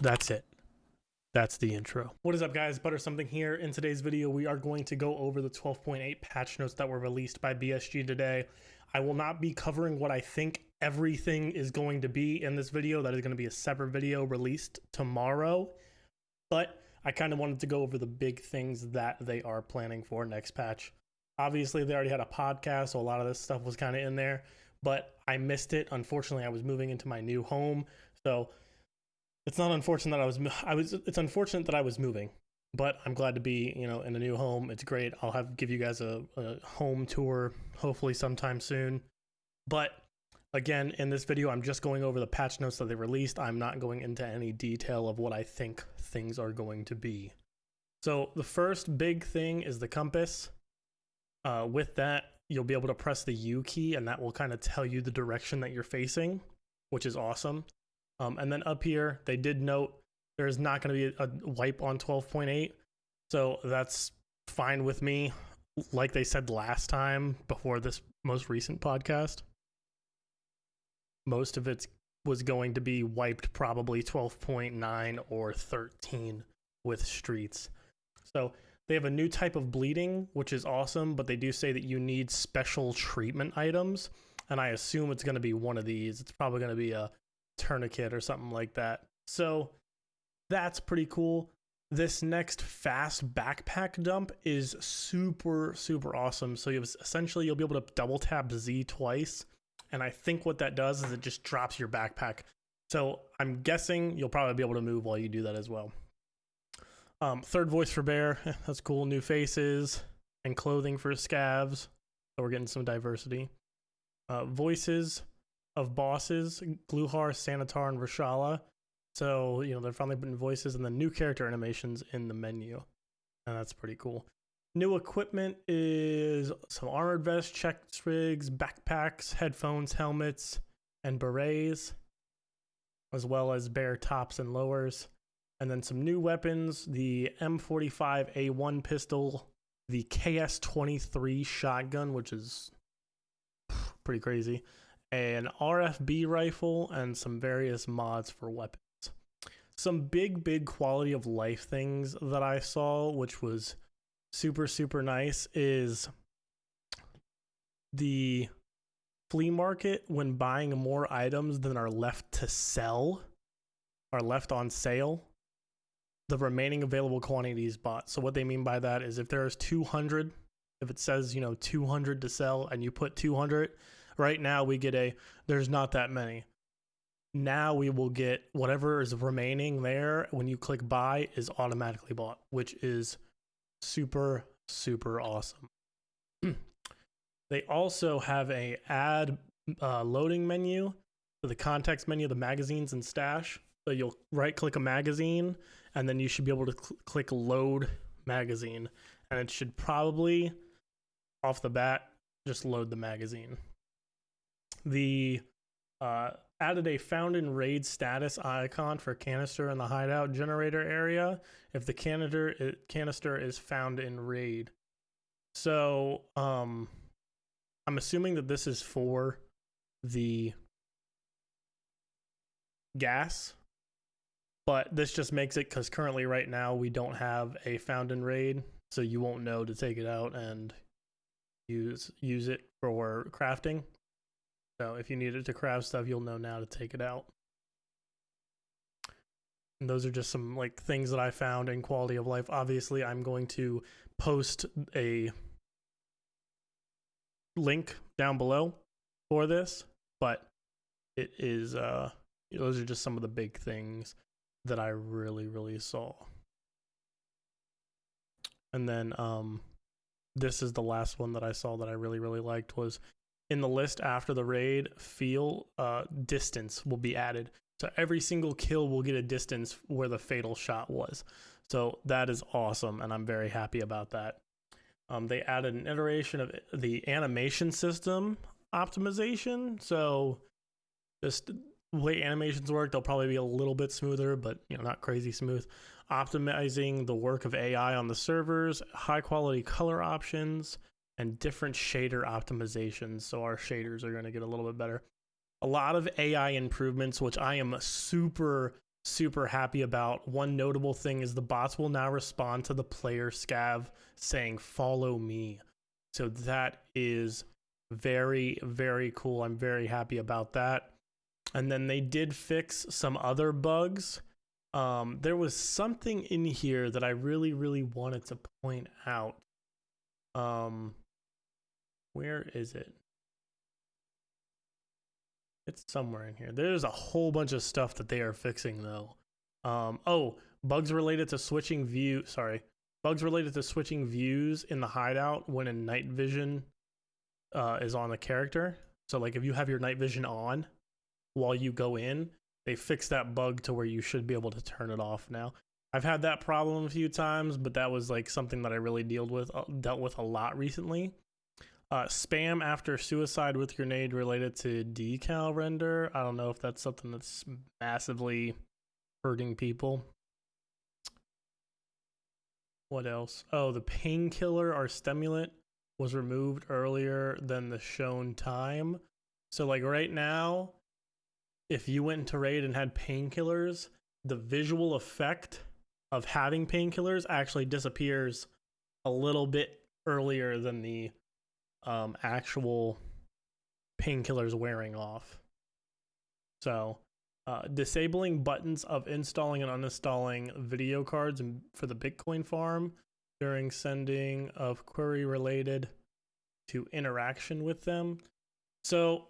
That's it. That's the intro. What is up, guys? Butter Something here. In today's video, we are going to go over the 12.8 patch notes that were released by BSG today. I will not be covering what I think everything is going to be in this video. That is going to be a separate video released tomorrow. But I kind of wanted to go over the big things that they are planning for next patch. Obviously, they already had a podcast, so a lot of this stuff was kind of in there. But I missed it. Unfortunately, I was moving into my new home. So it's not unfortunate that it's unfortunate that I was moving, but I'm glad to be, in a new home. It's great. I'll give you guys a home tour hopefully sometime soon. But again, in this video, I'm just going over the patch notes that they released. I'm not going into any detail of what I think things are going to be. So the first big thing is the compass. With that, you'll be able to press the U key, and that will kind of tell you the direction that you're facing, which is awesome. And then up here, they did note there is not going to be a wipe on 12.8. So that's fine with me. Like they said last time before this most recent podcast, most of it was going to be wiped probably 12.9 or 13 with streets. So they have a new type of bleeding, which is awesome, but they do say that you need special treatment items. And I assume it's going to be one of these. It's probably going to be a tourniquet or something like that. So that's pretty cool. This next fast backpack dump is super awesome. So you'll be able to double tap Z twice, and I think what that does is it just drops your backpack. So I'm guessing you'll probably be able to move while you do that as well. Third voice for bear, that's cool. New faces and clothing for scavs, so we're getting some diversity. Voices of bosses, Gluhar, Sanitar, and Rashala. So, they're finally putting voices and then new character animations in the menu. And that's pretty cool. New equipment is some armored vests, chest rigs, backpacks, headphones, helmets, and berets, as well as bare tops and lowers. And then some new weapons, the M45A1 pistol, the KS23 shotgun, which is pretty crazy, an RFB rifle, and some various mods for weapons. Some big quality of life things that I saw, which was super nice, is the flea market. When buying more items than are left to sell, are left on sale, the remaining available quantity is bought. So what they mean by that is if there's 200, if it says 200 to sell and you put 200, right now we get there's not that many. Now we will get whatever is remaining there when you click buy is automatically bought, which is super awesome. They also have a add loading menu for the context menu, the magazines and stash. So you'll right click a magazine and then you should be able to click load magazine, and it should probably off the bat just load the magazine. The added a found in raid status icon for canister in the hideout generator area if the canister is found in raid. So I'm assuming that this is for the gas, but this just makes it because currently right now we don't have a found in raid, so you won't know to take it out and use it for crafting. So if you need it to craft stuff, you'll know now to take it out. And those are just some things that I found in quality of life. Obviously, I'm going to post a link down below for this, but it is those are just some of the big things that I really saw. And then this is the last one that I saw that I really liked, was in the list after the raid, distance will be added. So every single kill will get a distance where the fatal shot was. So that is awesome, and I'm very happy about that. They added an iteration of the animation system optimization. So just the way animations work, they'll probably be a little bit smoother, but not crazy smooth. Optimizing the work of AI on the servers, high quality color options, and different shader optimizations. So our shaders are going to get a little bit better. A lot of AI improvements, which I am super super happy about. One notable thing is the bots will now respond to the player scav saying follow me. So that is very, very cool. I'm very happy about that. And then they did fix some other bugs. There was something in here that I really, really wanted to point out. Where is it? It's somewhere in here. There's a whole bunch of stuff that they are fixing though. Oh, bugs related to switching view. Sorry, bugs related to switching views in the hideout when a night vision is on a character. So like if you have your night vision on while you go in, they fixed that bug to where you should be able to turn it off now. I've had that problem a few times, but that was like something that I really dealt with a lot recently. Spam after suicide with grenade related to decal render. I don't know if that's something that's massively hurting people. What else? Oh, the painkiller or stimulant was removed earlier than the shown time. So like right now, if you went into raid and had painkillers, the visual effect of having painkillers actually disappears a little bit earlier than the actual painkillers wearing off. So disabling buttons of installing and uninstalling video cards for the Bitcoin farm during sending of query related to interaction with them. So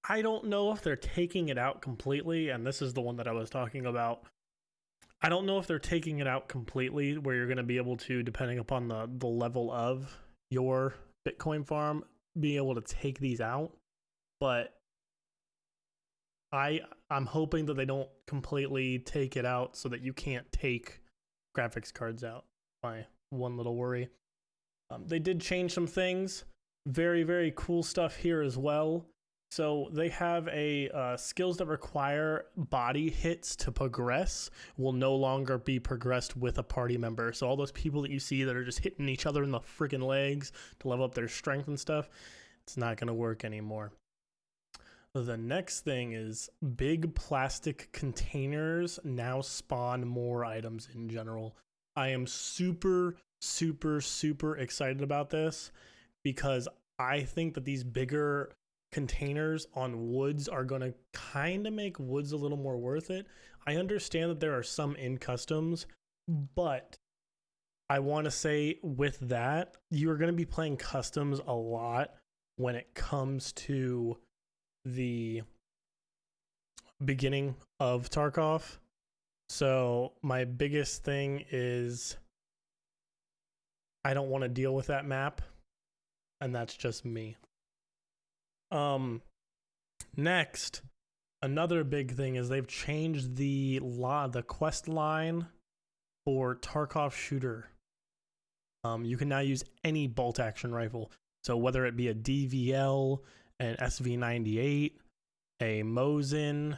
I don't know if they're taking it out completely, and this is the one that I was talking about. I don't know if they're taking it out completely where you're going to be able to, depending upon the level of your Bitcoin farm, be able to take these out. But I'm hoping that they don't completely take it out so that you can't take graphics cards out. My one little worry. They did change some things. Very, very cool stuff here as well. So they have a skills that require body hits to progress will no longer be progressed with a party member. So all those people that you see that are just hitting each other in the freaking legs to level up their strength and stuff, it's not going to work anymore. The next thing is big plastic containers now spawn more items in general. I am super, super, super excited about this because I think that these bigger containers on woods are going to kind of make woods a little more worth it. I understand that there are some in customs, but I want to say with that, you're going to be playing customs a lot when it comes to the beginning of Tarkov. So my biggest thing is I don't want to deal with that map, and that's just me. Next, another big thing is they've changed the quest line for Tarkov shooter. You can now use any bolt action rifle. So whether it be a DVL, an SV98, a Mosin,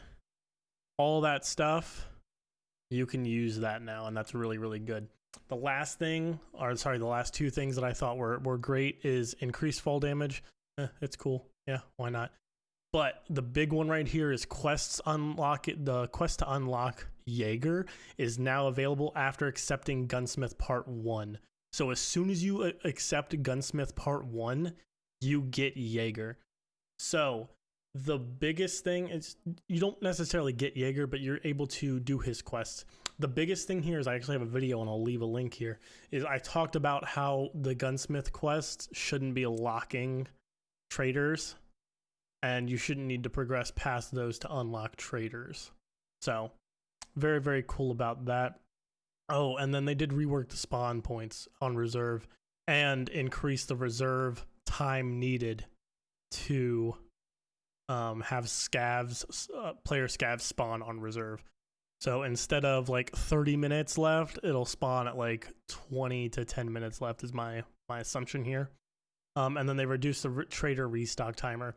all that stuff, you can use that now, and that's really, really good. The last two things that I thought were great is increased fall damage. It's cool. Yeah, why not? But the big one right here is quests unlock it. The quest to unlock Jaeger is now available after accepting Gunsmith Part 1. So as soon as you accept Gunsmith Part 1, you get Jaeger. So the biggest thing is you don't necessarily get Jaeger, but you're able to do his quests. The biggest thing here is I actually have a video, and I'll leave a link here, is I talked about how the Gunsmith quests shouldn't be locking traders, and you shouldn't need to progress past those to unlock traders. So very, very cool about that. Oh, and then they did rework the spawn points on reserve and increase the reserve time needed to have scavs, player scavs spawn on reserve. So instead of like 30 minutes left, it'll spawn at like 20 to 10 minutes left is my assumption here. And then they reduced the trader restock timer.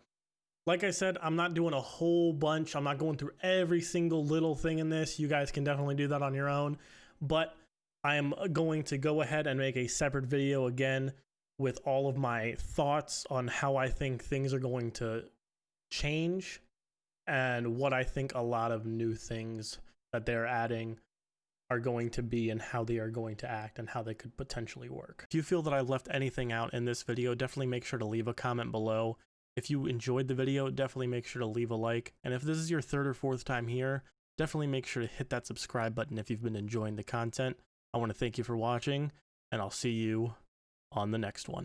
Like I said, I'm not doing a whole bunch. I'm not going through every single little thing in this. You guys can definitely do that on your own. But I am going to go ahead and make a separate video again with all of my thoughts on how I think things are going to change and what I think a lot of new things that they're adding are going to be and how they are going to act and how they could potentially work. If you feel that I left anything out in this video, definitely make sure to leave a comment below. If you enjoyed the video, definitely make sure to leave a like. And if this is your third or fourth time here, definitely make sure to hit that subscribe button if you've been enjoying the content. I want to thank you for watching, and I'll see you on the next one.